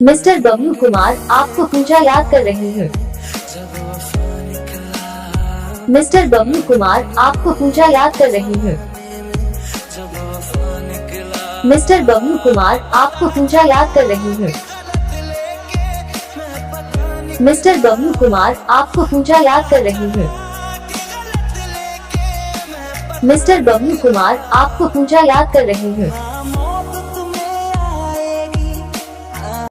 Mister Bablu Kumar आपको पूजा याद कर रही हूँ। मिस्टर बबलू कुमार आपको पूजा याद कर रही हूँ। मिस्टर बबलू कुमार आपको पूजा याद कर रही हूँ। मिस्टर बबलू कुमार आपको पूजा याद कर रही हूँ। मिस्टर बबलू कुमार आपको पूजा याद कर रही हूँ।